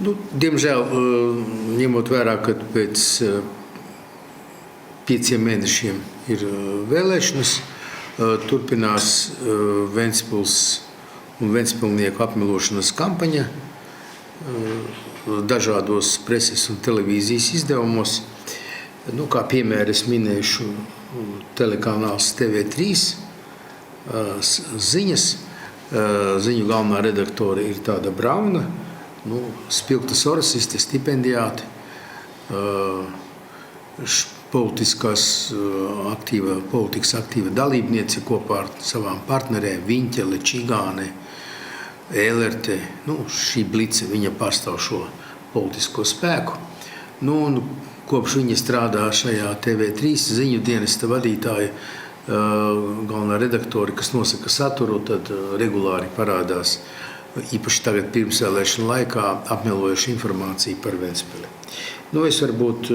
Diemžēl, ņemot vērā, ka pēc 5 mēnešiem ir vēlēšanas, turpinās Ventspils un ventspilnieku apmelošanas kampaņa dažādos preses un televīzijas izdevumos. Kā piemēru es minēšu telekanāls TV3 ziņas. Ziņu galvenā redaktore ir tāda Brauna, spilgtas orasiste, stipendiāti, politikas aktīva dalībniece kopā ar savām partnerēm Viņķele, Čigāne, Ēlerte. Šī blice, viņa pārstāv šo politisko spēku. Kopš viņa strādā šajā TV3 ziņu dienesta vadītāja, galvenā redaktore, kas nosaka saturu, tad regulāri parādās, īpaši tagad pirmsvēlēšanu laikā, apmelojuši informāciju par Ventspili. Es varbūt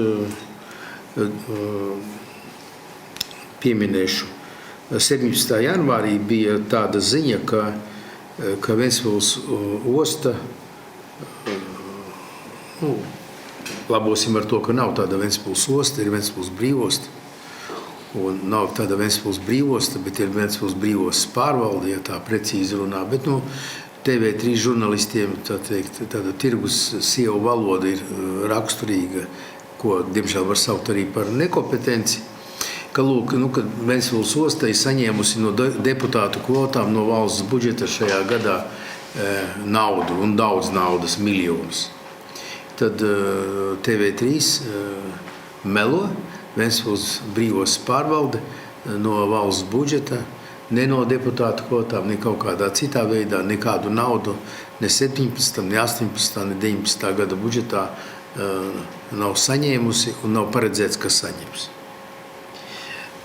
pieminēšu. 17. janvārī bija tāda ziņa, ka Ventspils osta, labosim ar to, ka nav tāda Ventspils osta, ir Ventspils brīvosta. Un nav tāda Ventspils brīvosta, bet ir Ventspils brīvostas pārvalde, ja tā precīzi runā. Bet TV3 žurnalistiem tāda tirgus sievu valoda ir raksturīga, ko, diemžēl, var saukt arī par nekompetenci. Kad Ventspils osta ir saņēmusi no deputātu kvotām no valsts budžeta šajā gadā naudu, un daudz naudas, miljonus. Tad TV3 melo. Ventspils brīvostas pārvalde no valsts budžeta, ne no deputātu kvotām, ne kaut kādā citā veidā, nekādu naudu, ne 17, ne 18, ne 19. gada budžetā nav saņēmusi un nav paredzēts, ka saņems.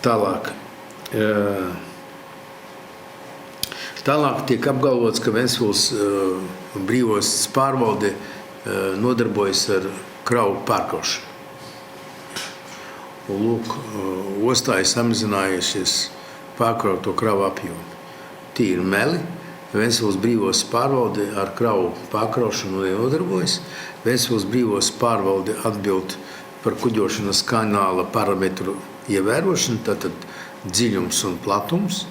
Tālāk tiek apgalvots, ka Ventspils brīvostas pārvalde nodarbojas ar kravu pārkraušanu. Ostā ir samazinājušies pārkrauto kravu apjomu. Tie ir meli. Ventspils brīvostas pārvalde ar kravu pārkraušanu nenodarbojas. Ventspils brīvostas pārvalde atbild par kuģošanas kanāla parametru ievērošanu, tātad dziļums un platums,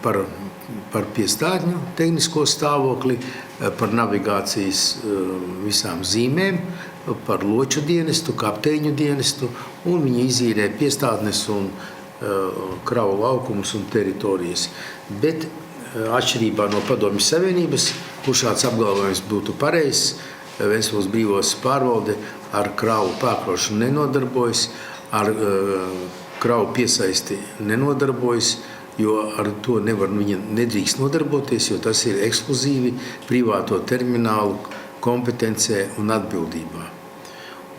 par piestātņu tehnisko stāvokli, par navigācijas visām zīmēm, par loču dienestu, kapteiņu dienestu, un viņi izīrē piestātnes un kravu laukumus un teritorijas. Bet atšķirībā no Padomju Savienības, kur šāds apgalvojums būtu pareizs, Ventspils brīvostas pārvalde ar kravu pārkraušanu nenodarbojas, ar kravu piesaisti nenodarbojas, jo ar to viņa nedrīkst nodarboties, jo tas ir ekskluzīvi privāto terminālu kompetencē un atbildībā.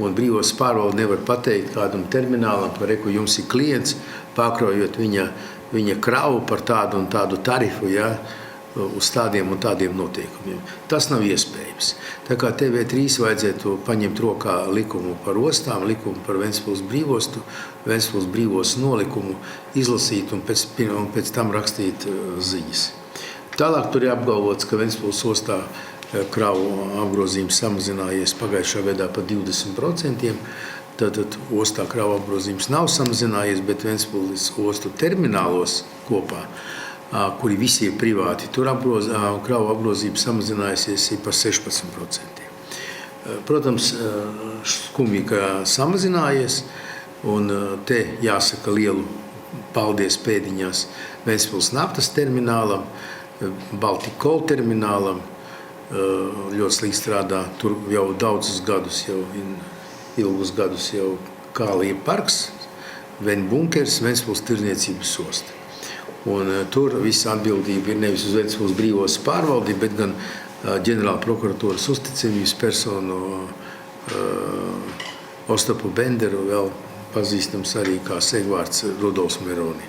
Un brīvostas pārvalde nevar pateikt kādam terminālam, ka jums ir klients, pārkraujot viņa kravu par tādu un tādu tarifu, uz tādiem un tādiem noteikumiem. Tas nav iespējams. Tā kā TV3 vajadzētu paņemt rokā likumu par ostām, likumu par Ventspils brīvostu, Ventspils brīvostas nolikumu izlasīt un pēc tam rakstīt ziņas. Tālāk tur ir apgalvots, ka Ventspils ostā kravu apgrozījums samazinājies pagājušā gadā par 20%. Tātad ostā kravu apgrozījums nav samazinājies, bet Ventspils ostu terminālos kopā, kuri visi ir privāti, tur kravu apgrozījums samazinājusies par 16%. Protams, skumji, ka samazinājies, un te jāsaka lielu paldies pēdiņās Ventspils naftas terminālam, Baltikola terminālam, ļoti slikti strādā, tur jau daudzus gadus, ilgus gadus jau Kālija parks, Bunkers, Ventspils tirdzniecības osta. Un tur visa atbildība ir nevis uz Ventspils brīvostas pārvaldi, bet gan ģenerāla prokuratūras uzticamības personu Ostapu Benderu, vēl pazīstams arī kā segvārds Rudolfs Meroni.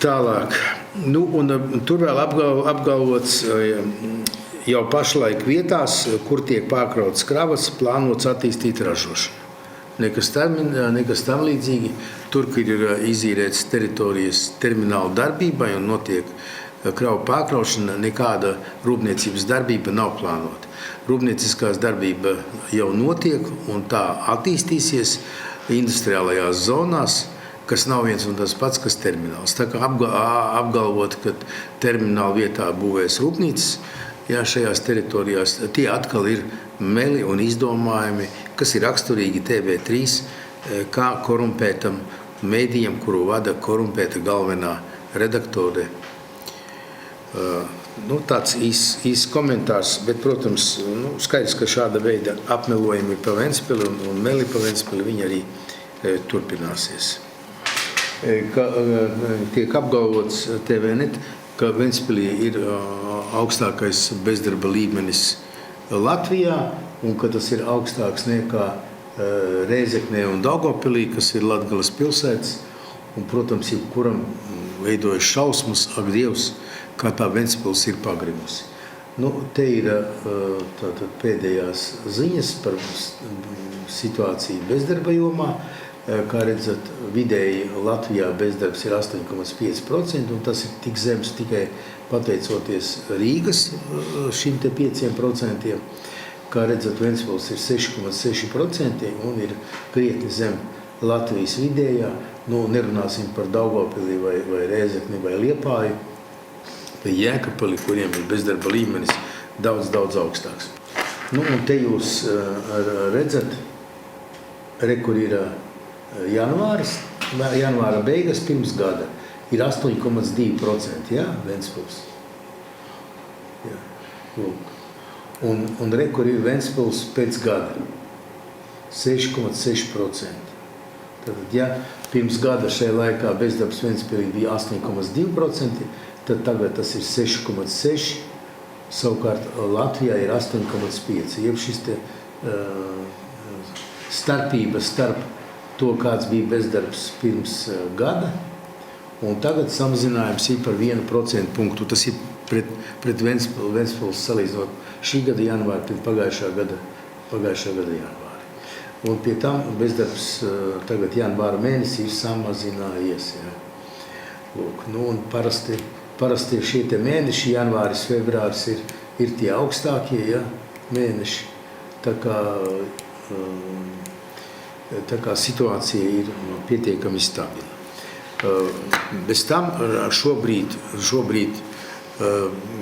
Tālāk, un tur vēl apgalvots jau pašlaik vietās, kur tiek pārkrautas kravas, plānots attīstīt ražošanu. Nekas tam līdzīgi. Tur, kur ir izīrētas teritorijas termināla darbībai un notiek kravu pārkraušana, nekāda rūpniecības darbība nav plānota. Rūpnieciskās darbība jau notiek un tā attīstīsies industriālajās zonās, kas nav viens un tas pats, kas termināls. Tā kā apgalvot, ka termināla vietā būvēs rūpnīcas, šajās teritorijās, tie atkal ir meli un izdomājumi, kas ir raksturīgi TV3, kā korumpētam mēdījam, kuru vada korumpēta galvenā redaktore. Tāds īs komentārs, bet, protams, skaidrs, ka šāda veida apmelojumi pa Ventspili un meli pa Ventspili, viņi arī turpināsies. Tiek apgalvots TVNet, ka Ventspilī ir augstākais bezdarba līmenis Latvijā un ka tas ir augstāks nekā Rēzeknē un Daugavpilī, kas ir Latgales pilsētas. Un, protams, jebkuram veidojas šausmas, ak Dievs, kā tā Ventspils ir pagrimusi. Te ir tātad pēdējās ziņas par situāciju bezdarba jomā. Kā redzat, vidēji Latvijā bezdarbs ir 8,5%, un tas ir tik zems tikai pateicoties Rīgas šim te 5%. Kā redzat, Ventspils ir 6,6% un ir krietni zem Latvijas vidējā. Nerunāsim par Daugavpili vai Rēzekni vai Liepāju, vai Jēkabpili, kuriem ir bezdarba līmenis daudz augstāks. Un te jūs redzat, kur ir janvāra beigas pirms gada. Ir 8,2%, Ventspils. Un kur ir Ventspils pēc gada. 6,6%. Tad, pirms gada šajā laikā bezdarbs Ventspilī bija 8,2%, tad tagad tas ir 6,6%, savukārt Latvijā ir 8,5%. Jeb šis te starpība starp to, kāds bija bezdarbs pirms gada, un tagad samazinājums ir par 1% punktu. Tas ir pret Ventspils salīdzinot šī gada janvāri pret pagājušā gada janvāri. Un pie tam bezdarbs tagad janvāra mēnesī ir samazinājies. Un parasti šie te mēneši, janvāris, februāris, ir tie augstākie mēneši. Tā kā situācija ir pietiekami stabila. Bez tam šobrīd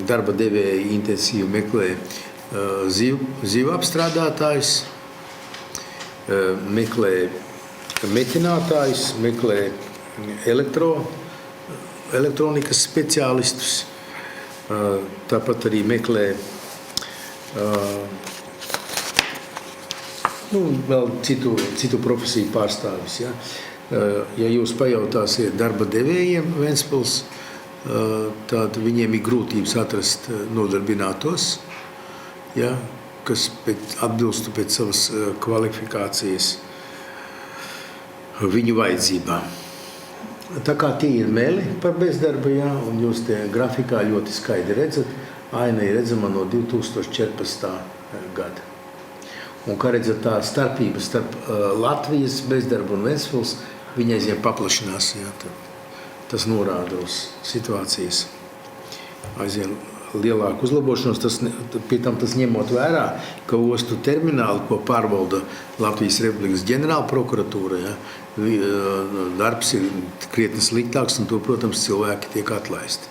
darba devēji intensīvi meklē zivu apstrādātājus, meklē metinātājus, meklē elektronikas speciālistus, tāpat arī meklē vēl citu profesiju pārstāvis. Ja jūs pajautāsiet darba devējiem Ventspils, tad viņiem ir grūtības atrast nodarbinātos, kas atbilstu pēc savas kvalifikācijas viņu vajadzībām. Tā kā tie ir meli par bezdarba, un jūs te grafikā ļoti skaidri redzat, aina ir redzama no 2014. gada. Un kā redzat, tā starpība starp Latvijas bezdarbu un Ventspils, viņa aizvien paplašinās. Tas norāda uz situācijas aizvien lielāku uzlabošanos. Pie tam tas ņemot vērā, ka ostu termināli, ko pārvalda Latvijas Republikas ģenerāla prokuratūra, darbs ir krietni sliktāks, un to, protams, cilvēki tiek atlaisti.